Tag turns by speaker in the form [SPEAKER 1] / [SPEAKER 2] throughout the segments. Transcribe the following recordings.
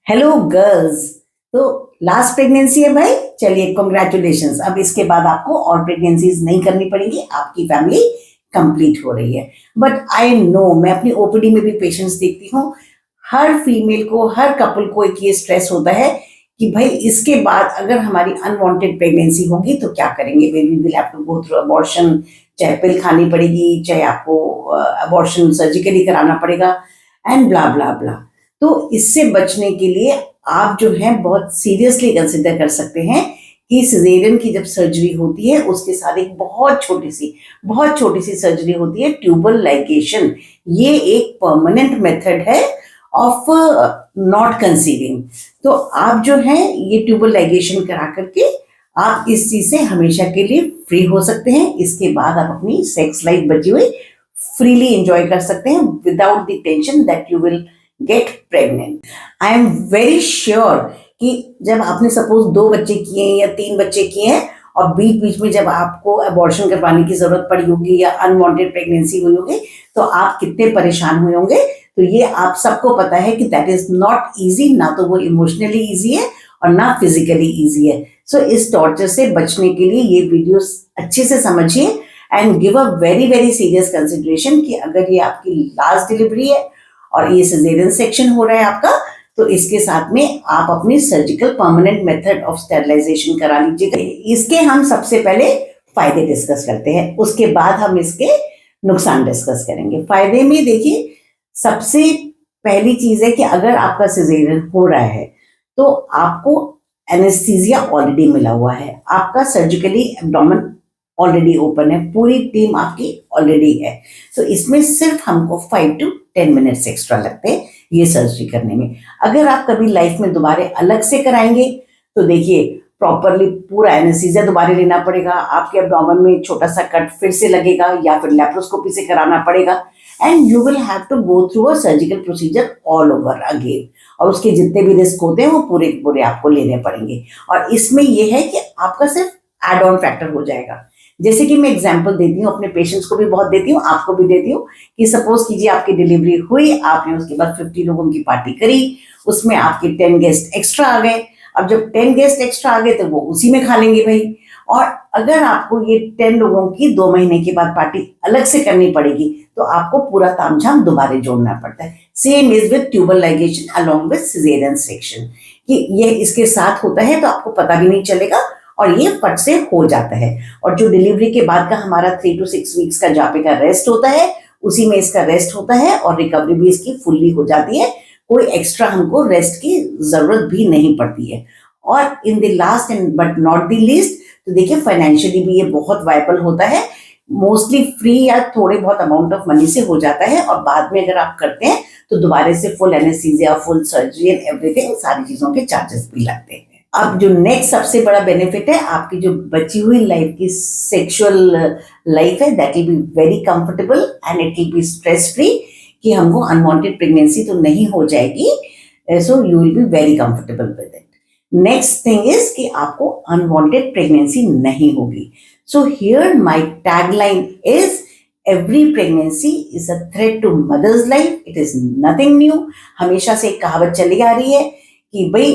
[SPEAKER 1] Hello girls. तो last pregnancy है भाई, चलिए कॉन्ग्रेचुलेशंस। अब इसके बाद आपको और प्रेगनेंसीज नहीं करनी पड़ेगी, आपकी फैमिली कंप्लीट हो रही है। बट आई नो, मैं अपनी ओपीडी में भी पेशेंट्स देखती हूँ, हर फीमेल को, हर कपल को एक ये स्ट्रेस होता है कि भाई इसके बाद अगर हमारी अनवांटेड प्रेगनेंसी होगी तो क्या करेंगे। We will have to go through abortion, चाहे पिल खानी पड़ेगी, चाहे आपको अबॉर्शन सर्जिकली कराना पड़ेगा एंड ब्ला ब्ला ब्ला। तो इससे बचने के लिए आप जो है बहुत सीरियसली कंसिडर कर सकते हैं कि सिजेरियन की जब सर्जरी होती है उसके साथ एक बहुत छोटी सी सर्जरी होती है, ट्यूबल लाइगेशन। ये एक परमानेंट मेथड है ऑफ नॉट कंसीविंग। तो आप जो है ये ट्यूबल लाइगेशन करा करके आप इस चीज से हमेशा के लिए फ्री हो सकते हैं। इसके बाद आप अपनी सेक्स लाइफ बची हुई फ्रीली एंजॉय कर सकते हैं without the tension that you will get pregnant. I am very sure कि जब आपने सपोज 2 बच्चे किए हैं या 3 बच्चे किए हैं और बीच बीच में जब आपको अबॉर्शन करवाने की जरूरत पड़ी होगी या अनवांटेड प्रेगनेंसी हुई होगी तो आप कितने परेशान हुए होंगे। तो ये आप सबको पता है कि दैट इज नॉट इजी, ना तो वो इमोशनली इजी है और ना फिजिकली इजी है। सो इस टॉर्चर से बचने के लिए ये वीडियो अच्छे से समझिए and give a very very serious consideration कि अगर ये आपकी लास्ट डिलीवरी है और ये सिजेरियन सेक्शन हो रहा है आपका, तो इसके साथ में आप अपनी surgical permanent method of sterilization करा लीजिएगा। इसके हम सबसे पहले फायदे डिस्कस करते हैं, उसके बाद हम इसके नुकसान डिस्कस करेंगे। फायदे में देखिए, सबसे पहली चीज है कि अगर आपका सिजेरियन हो रहा है तो आपको एनेस्थीसिया ऑलरेडी मिला हुआ है, आपका सर्जिकली एब्डोमेन ऑलरेडी ओपन है, पूरी टीम आपकी ऑलरेडी है। तो इसमें सिर्फ हमको 5 to 10 मिनट्स एक्स्ट्रा लगते हैं ये सर्जरी करने में। अगर आप कभी लाइफ में दोबारा अलग से कराएंगे तो देखिए प्रॉपरली पूरा एनेस्थीसिया दोबारा लेना पड़ेगा, आपके एब्डोमेन में छोटा सा कट फिर से लगेगा या फिर लेप्रोस्कोपी से कराना पड़ेगा and you will have to go through a surgical procedure all over again. और उसके जितने भी रिस्क होते हैं वो पूरे पूरे आपको लेने पड़ेंगे। और इसमें ये है कि आपका सिर्फ एड ऑन फैक्टर हो जाएगा। जैसे कि मैं एग्जांपल देती हूँ, अपने पेशेंट्स को भी बहुत देती हूँ, आपको भी देती हूँ कि सपोज कीजिए आपकी डिलीवरी हुई, आपने उसके बाद 50 लोगों की पार्टी करी, उसमें आपके 10 गेस्ट एक्स्ट्रा आ गए। अब जब 10 गेस्ट एक्स्ट्रा आ गए तो वो उसी में खा लेंगे भाई। और अगर आपको ये 10 लोगों की 2 महीने के बाद पार्टी अलग से करनी पड़ेगी तो आपको पूरा तामझाम दोबारा जोड़ना पड़ता है। Same is with tubal ligation along with caesarean section, कि ये इसके साथ होता है तो आपको पता भी नहीं चलेगा और ये फट से हो जाता है। और जो डिलीवरी के बाद का हमारा 3 to 6 वीक्स का जापे का रेस्ट होता है, उसी में इसका रेस्ट होता है और रिकवरी भी इसकी फुल्ली हो जाती है, कोई एक्स्ट्रा हमको रेस्ट की जरूरत भी नहीं पड़ती है। और in the last and but not the least, तो देखिए फाइनेंशियली भी ये बहुत वायबल होता है, मोस्टली फ्री या थोड़े बहुत अमाउंट ऑफ मनी से हो जाता है। और बाद में अगर आप करते हैं तो दोबारा से full anaesthesia, full surgery and everything, सारी चीजों के चार्जेस भी लगते हैं। अब जो नेक्स्ट सबसे बड़ा बेनिफिट है, आपकी जो बची हुई लाइफ की सेक्सुअल लाइफ है, that will be very comfortable and it will be stress free, कि हमको अनवांटेड प्रेगनेंसी तो नहीं हो जाएगी। So you will be very comfortable with it. Next thing is कि आपको अनवांटेड प्रेगनेंसी नहीं होगी। So here my tagline is every pregnancy is a threat to mother's life, it is nothing new. हमेशा से एक कहावत चली आ रही है कि भाई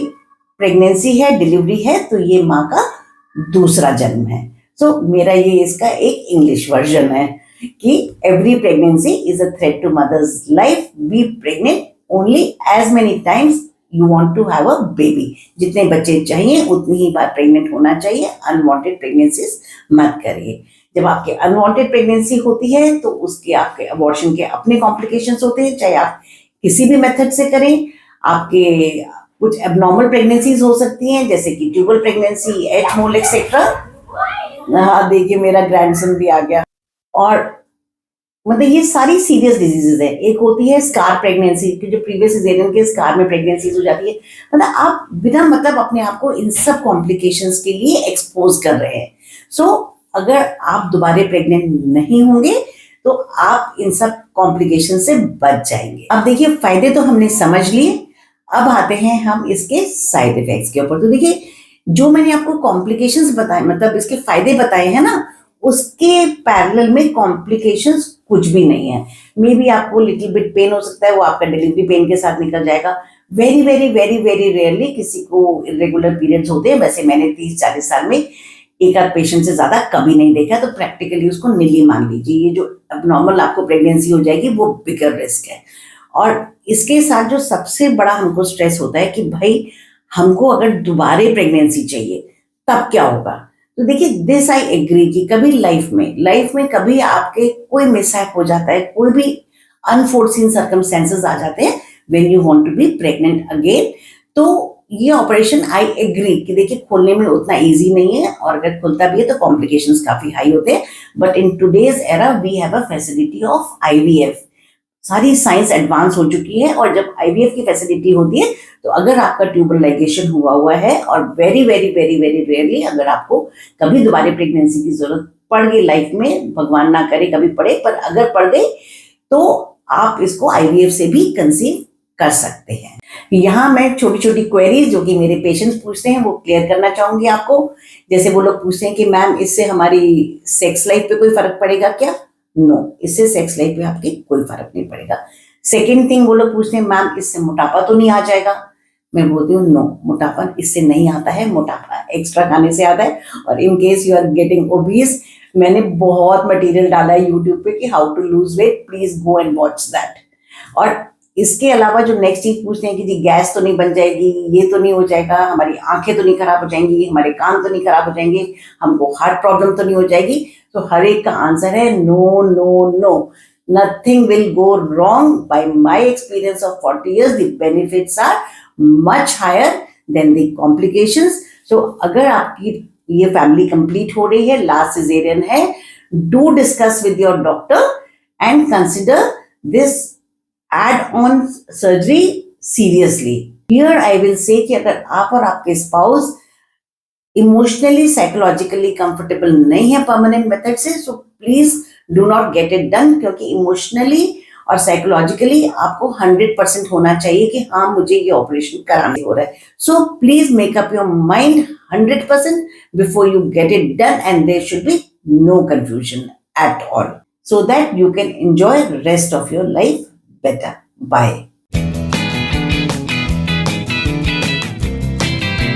[SPEAKER 1] प्रेगनेंसी है, डिलीवरी है तो ये माँ का दूसरा जन्म है। सो मेरा ये इसका एक इंग्लिश वर्जन है कि every pregnancy is a threat to mother's life, be pregnant only as many times you want to have a baby. जितने बच्चे चाहिए उतनी ही बार प्रेग्नेंट होना चाहिए, अनवांटेड प्रेगनेंसीज मत करिए। जब आपके अनवांटेड प्रेगनेंसी होती है तो उसके आपके अबॉर्शन के अपने कॉम्प्लिकेशंस होते हैं, चाहे आप किसी भी मेथड से करें। आपके कुछ एबनॉर्मल प्रेगनेंसीज हो सकती हैं जैसे कि ट्यूबल प्रेगनेंसी, एच होल एक्सेट्रा। हाँ देखिए मेरा ग्रैंडसन भी आ गया। और मतलब ये सारी सीरियस डिजीजेज है। एक होती है स्कार प्रेगनेंसी, कि जो प्रीवियस सिजेरियन के स्कार में प्रेगनेंसीज हो जाती है। मतलब आप बिना मतलब अपने आप को इन सब कॉम्प्लिकेशंस के लिए एक्सपोज कर रहे हैं। सो अगर आप दोबारा प्रेग्नेंट नहीं होंगे तो आप इन सब कॉम्प्लिकेशन से बच जाएंगे। अब देखिए फायदे तो हमने समझ लिए, अब आते हैं हम इसके साइड इफेक्ट्स के ऊपर। तो देखिए जो मैंने आपको कॉम्प्लिकेशंस बताए, मतलब इसके फायदे बताए हैं ना, उसके पैरेलल में कॉम्प्लिकेशंस कुछ भी नहीं है। मे बी आपको लिटिल बिट पेन हो सकता है, वो आपका डिलीवरी पेन के साथ निकल जाएगा, very very very very rarely किसी को इरेगुलर पीरियड्स होते हैं। वैसे मैंने 30-40 साल में एक आध पेशेंट से ज्यादा कभी नहीं देखा, तो प्रैक्टिकली उसको नीली मान लीजिए। ये जो अबनॉर्मल आपको प्रेगनेंसी हो जाएगी वो बिगर रिस्क है। और इसके साथ जो सबसे बड़ा हमको स्ट्रेस होता है कि भाई हमको अगर दोबारा प्रेगनेंसी चाहिए तब क्या होगा। तो देखिए, दिस आई एग्री कि कभी लाइफ में कभी आपके कोई मिसहैप हो जाता है, कोई भी अनफोर्सिन सर्कमस्टेंसेस आ जाते हैं when you want to be pregnant again. तो ये ऑपरेशन आई एग्री कि देखिए खोलने में उतना इजी नहीं है, और अगर खुलता भी है तो कॉम्प्लिकेशंस काफी हाई होते हैं। But in today's era we have a facility of IVF. सारी साइंस एडवांस हो चुकी है, और जब आईवीएफ की फैसिलिटी होती है तो अगर आपका ट्यूबर लाइगेशन हुआ है और very very very very rarely अगर आपको कभी दोबारा प्रेगनेंसी की जरूरत पड़ गई लाइफ में, भगवान ना करे कभी पड़े, पर अगर पड़ गई तो आप इसको आईवीएफ से भी कंसीव कर सकते हैं। यहाँ मैं छोटी छोटी क्वेरीज जो कि मेरे पेशेंट्स पूछते हैं वो क्लियर करना चाहूंगी आपको। जैसे वो लोग पूछते हैं कि मैम इससे हमारी सेक्स लाइफ पे कोई फर्क पड़ेगा क्या? नो, इससे सेक्स लाइफ पे आपकी कोई फर्क नहीं पड़ेगा। सेकेंड थिंग वो लोग पूछते हैं मैम इससे मोटापा तो नहीं आ जाएगा? मैं बोलती हूँ नो, मोटापा इससे नहीं आता है, मोटापा एक्स्ट्रा खाने से आता है। और in case you are getting obese, मैंने बहुत मटेरियल डाला है यूट्यूब पे कि how to lose weight, please go and watch that. और इसके अलावा जो नेक्स्ट चीज पूछते हैं कि जी गैस तो नहीं बन जाएगी, ये तो नहीं हो जाएगा, हमारी आंखें तो नहीं खराब हो जाएंगी, हमारे कान तो नहीं खराब हो जाएंगे, हमको हार्ट प्रॉब्लम तो नहीं हो जाएगी? तो हर एक का आंसर है no no no, nothing will go wrong. By my experience of 40 years the benefits are much higher than the complications. So अगर आपकी ये फैमिली कंप्लीट हो रही है, लास्ट सिजेरियन है, do discuss with your doctor and consider this add-on surgery seriously. Here I will say कि अगर आप और आपके स्पाउस इमोशनली साइकोलॉजिकली कंफर्टेबल नहीं है परमानेंट मेथड से, so please do not gate it done, क्योंकि इमोशनली और साइकोलॉजिकली आपको 100% होना चाहिए कि हाँ मुझे ये ऑपरेशन कराने हो रहा है। So please make up your mind 100% before you get it done, and there should be no confusion at all, so that you can enjoy the rest of your life better. Bye.